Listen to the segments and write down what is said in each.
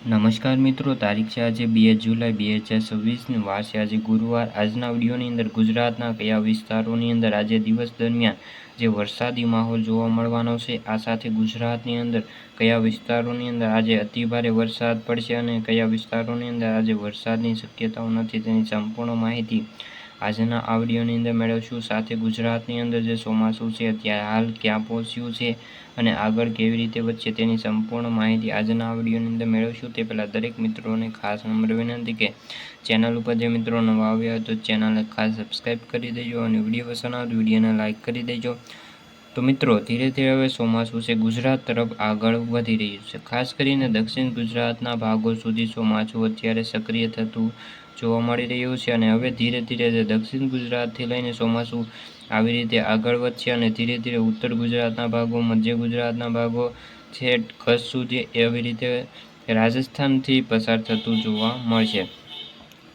નમસ્કાર મિત્રો, તારીખ છે આજે 2 જુલાઈ 2026ની વાર છે આજે ગુરુવાર। આજના વિડીયોની અંદર ગુજરાતના કયા વિસ્તારોની અંદર આજે દિવસ દરમિયાન જે વરસાદી માહોલ જોવા મળવાનો છે, આ સાથે ગુજરાતની અંદર કયા વિસ્તારોની અંદર આજે અતિભારે વરસાદ પડશે અને કયા વિસ્તારોની અંદર આજે વરસાદની શક્યતાઓ નથી, તેની સંપૂર્ણ માહિતી આજના આ વિડીયોની અંદર મેળવશું। સાથે ગુજરાતની અંદર જે ચોમાસું છે અત્યારે હાલ ક્યાં પહોંચ્યું છે અને આગળ કેવી રીતે વધશે તેની સંપૂર્ણ માહિતી આજના આ વિડીયોની અંદર મેળવશું। તે પહેલાં દરેક મિત્રોને ખાસ નમ્ર વિનંતી કે ચેનલ ઉપર જે મિત્રો નવા આવ્યા તો ચેનલને ખાસ સબસ્ક્રાઈબ કરી દેજો અને વિડીયો પસંદ આવે તો વિડીયોને લાઇક કરી દેજો। તો મિત્રો, ધીરે ધીરે હવે ચોમાસું છે ગુજરાત તરફ આગળ વધી રહ્યું છે। ખાસ કરીને દક્ષિણ ગુજરાતના ભાગો સુધી ચોમાસું અત્યારે સક્રિય થતું જોવા મળી રહ્યું છે અને હવે ધીરે ધીરે દક્ષિણ ગુજરાતથી લઈને ચોમાસું આવી રીતે આગળ વધશે અને ધીરે ધીરે ઉત્તર ગુજરાતના ભાગો, મધ્ય ગુજરાતના ભાગો, છેક કચ્છ સુધી એવી રીતે રાજસ્થાનથી પસાર થતું જોવા મળશે।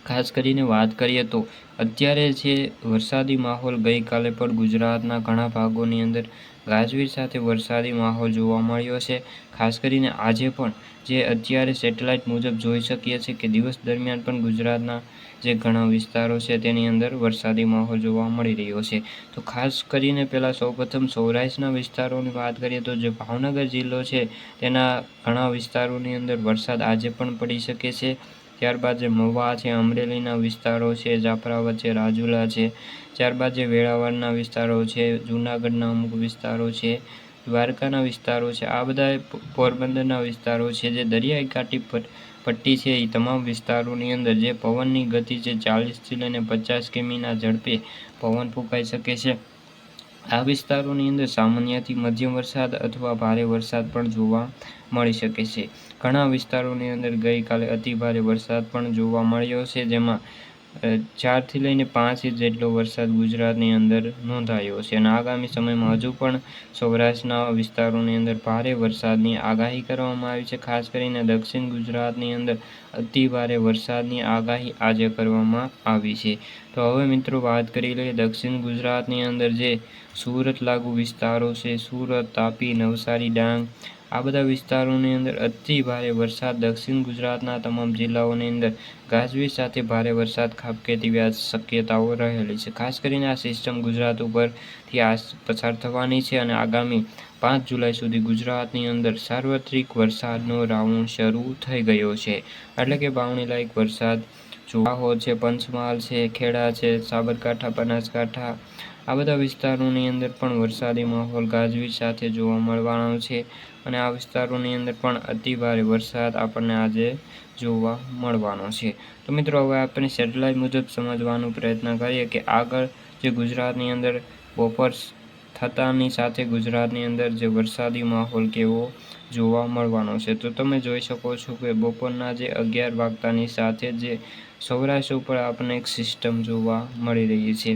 ખાસ કરીને વાત કરીએ તો અત્યારે છે વરસાદી માહોલ ગઈકાલે પણ ગુજરાતના ઘણા ભાગોની અંદર ગાજવીજ સાથે વરસાદી માહોલ જોવા મળ્યો છે। ખાસ કરીને આજે પણ જે અત્યારે સેટેલાઇટ મુજબ જોઈ શકીએ છીએ કે દિવસ દરમિયાન પણ ગુજરાતના જે ઘણા વિસ્તારો છે તેની અંદર વરસાદી માહોલ જોવા મળી રહ્યો છે। તો ખાસ કરીને પહેલાં સૌપ્રથમ સૌરાષ્ટ્રના વિસ્તારોની વાત કરીએ તો જે ભાવનગર જિલ્લો છે તેના ઘણા વિસ્તારોની અંદર વરસાદ આજે પણ પડી શકે છે। ત્યારબાદ જે મહુવા છે, અમરેલીના વિસ્તારો છે, જાફરાબાદ છે, રાજુલા છે, ત્યારબાદ જે વેરાવળના વિસ્તારો છે, જૂનાગઢના અમુક વિસ્તારો છે, દ્વારકાના વિસ્તારો છે, આ બધા પોરબંદરના વિસ્તારો છે, જે દરિયાઈ કાંઠી પટ્ટી છે એ તમામ વિસ્તારોની અંદર જે પવનની ગતિ છે 40થી લઈને 50 કિમીના ઝડપે પવન ફૂંકાઈ શકે છે। આ વિસ્તારોની અંદર સામાન્યથી મધ્યમ વરસાદ અથવા ભારે વરસાદ પણ જોવા મળી શકે છે। ઘણા વિસ્તારોની અંદર ગઈકાલે અતિભારે વરસાદ પણ જોવા મળ્યો છે, જેમાં 4થી લઈને 5 ઇંચ જેટલો વરસાદ ગુજરાતની અંદર નોંધાયો છે અને આગામી સમયમાં હજુ પણ સૌરાષ્ટ્રના વિસ્તારોની અંદર ભારે વરસાદની આગાહી કરવામાં આવી છે। ખાસ કરીને દક્ષિણ ગુજરાતની અંદર અતિભારે વરસાદની આગાહી આજે કરવામાં આવી છે। તો હવે મિત્રો વાત કરી લઈએ દક્ષિણ ગુજરાતની અંદર જે સુરત લાગુ વિસ્તારો છે, સુરત, તાપી, નવસારી, ડાંગ, આ બધા વિસ્તારોની અંદર અતિ ભારે વરસાદ દક્ષિણ ગુજરાતના તમામ જિલ્લાઓની અંદર ગાજવીજ સાથે ભારે વરસાદ ખાબકે તેવી શક્યતાઓ રહેલી છે। ખાસ કરીને આ સિસ્ટમ ગુજરાત ઉપરથી પસાર થવાની છે અને આગામી 5 જુલાઈ સુધી ગુજરાતની અંદર સાર્વત્રિક વરસાદનો રાઉન્ડ શરૂ થઈ ગયો છે, એટલે કે વાવણી લાયક વરસાદ દાહોદ છે, પંચમહાલ છે, ખેડા છે, સાબરકાંઠા, બનાસકાંઠા, આ બધા વિસ્તારોની અંદર પણ વરસાદી માહોલ ગાજવીજ સાથે જોવા મળવાનો છે અને આ વિસ્તારોની અંદર પણ અતિભારે વરસાદ આપણને આજે જોવા મળવાનો છે। તો મિત્રો, હવે આપણે સેટેલાઇટ મુજબ સમજવાનો પ્રયત્ન કરીએ કે આગળ જે ગુજરાતની અંદર બપોર થતાની સાથે ગુજરાતની અંદર જે વરસાદી માહોલ કેવો જોવા મળવાનો છે। તો તમે જોઈ શકો છો કે બપોરના જે 11 વાગતાની સાથે જે સૌરાષ્ટ્ર ઉપર આપણને એક સિસ્ટમ જોવા મળી રહી છે।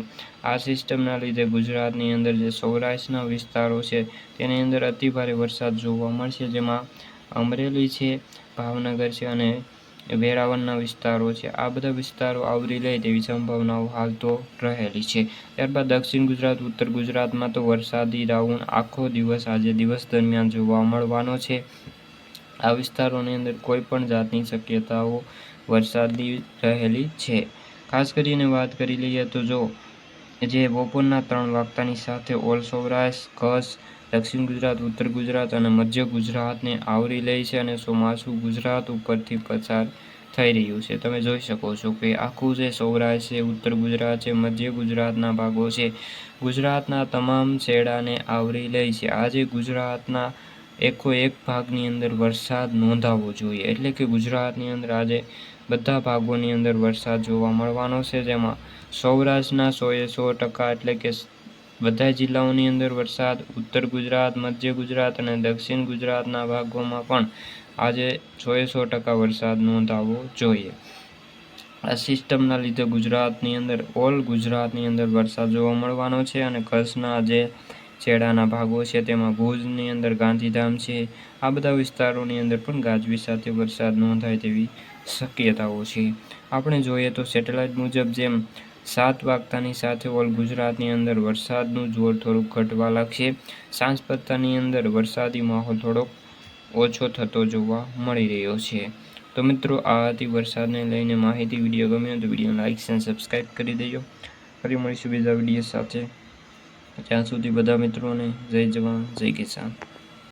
આ સિસ્ટમના લીધે ગુજરાતની અંદર જે સૌરાષ્ટ્રના વિસ્તારો છે તેની અંદર અતિભારે વરસાદ જોવા મળશે, જેમાં અમરેલી છે, ભાવનગર છે અને વેરાવળના વિસ્તારો છે, આ બધા વિસ્તારો આવરી લે તેવી સંભાવનાઓ હાલ તો રહેલી છે। ત્યારબાદ દક્ષિણ ગુજરાત, ઉત્તર ગુજરાતમાં તો વરસાદી રાઉન્ડ આખો દિવસ આજે દિવસ દરમિયાન જોવા મળવાનો છે। આ વિસ્તારોની અંદર કોઈ પણ જાતની શક્યતાઓ વરસાદની રહેલી છે। ખાસ કરીને વાત કરી લઈએ તો જો જે બપોરના 3 વાગતાની સાથે ઓલ સૌરાષ્ટ્ર, કચ્છ, દક્ષિણ ગુજરાત, ઉત્તર ગુજરાત અને મધ્ય ગુજરાતને આવરી લે છે અને ચોમાસું ગુજરાત ઉપરથી પસાર થઈ રહ્યું છે। તમે જોઈ શકો છો કે આખું જે સૌરાષ્ટ્ર છે, ઉત્તર ગુજરાત છે, મધ્ય ગુજરાતના ભાગો છે, ગુજરાતના તમામ છેડાને આવરી લે છે। આજે ગુજરાતના એકો એક ભાગની અંદર વરસાદ નોંધાવો જોઈએ, એટલે કે ગુજરાતની અંદર આજે બધા ભાગોની અંદર વરસાદ જોવા મળવાનો છે, જેમાં સૌરાષ્ટ્રના 100% એટલે કે બધા જિલ્લાઓની અંદર વરસાદ, ઉત્તર ગુજરાત, મધ્ય ગુજરાત અને દક્ષિણ ગુજરાતના ભાગોમાં પણ આજે 100% વરસાદ નોંધાવો જોઈએ। આ સિસ્ટમના લીધે ગુજરાતની અંદર ઓલ ગુજરાતની અંદર વરસાદ જોવા મળવાનો છે અને કચ્છના જે છેડાના ભાગો છે તેમાં ભુજની અંદર ગાંધીધામ છે, આ બધા વિસ્તારોની અંદર પણ ગાજવીજ સાથે વરસાદ નોંધાય તેવી શક્યતાઓ છે। આપણે જોઈએ તો સેટેલાઇટ મુજબ જેમ 7 વાગતાની સાથે ઓલ ગુજરાતની અંદર વરસાદનું જોર થોડુંક ઘટવા લાગશે, સાંજ પડતાની અંદર વરસાદી માહોલ થોડોક ઓછો થતો જોવા મળી રહ્યો છે। તો મિત્રો આ હતી વરસાદને લઈને માહિતી. વિડીયો ગમ્યો તો વિડીયો લાઇક અને સબસ્ક્રાઈબ કરી દેજો. ફરી મળીશું બીજા વિડીયો સાથે. ત્યાં સુધી બધા મિત્રોને જય જવાન જય કિસાન.